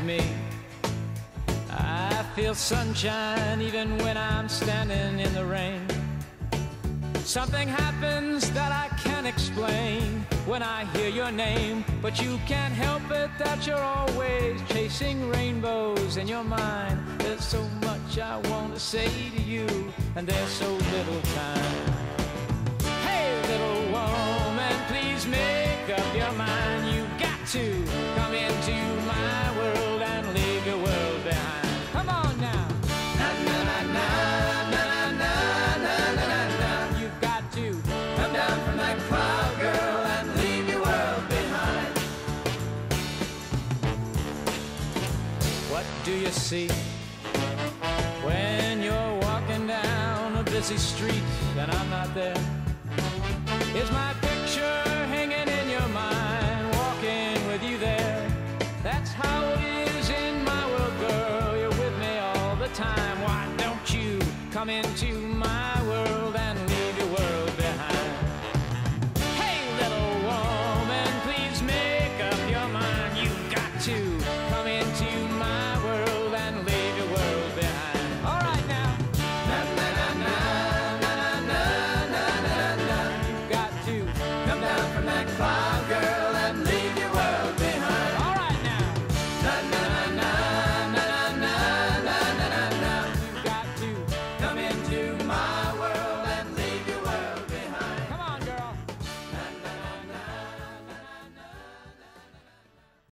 me. I feel sunshine even when I'm standing in the rain. Something happens that I can't explain when I hear your name, but you can't help it that you're always chasing rainbows in your mind. There's so much I want to say to you, and there's so little time. Hey, little woman, please make up your mind. You've got to come into my world and leave your world behind. Come on now. Na na na na na na na na na na. You've got to come down from that cloud, girl, and leave your world behind. What do you see when you're walking down a busy street and I'm not there?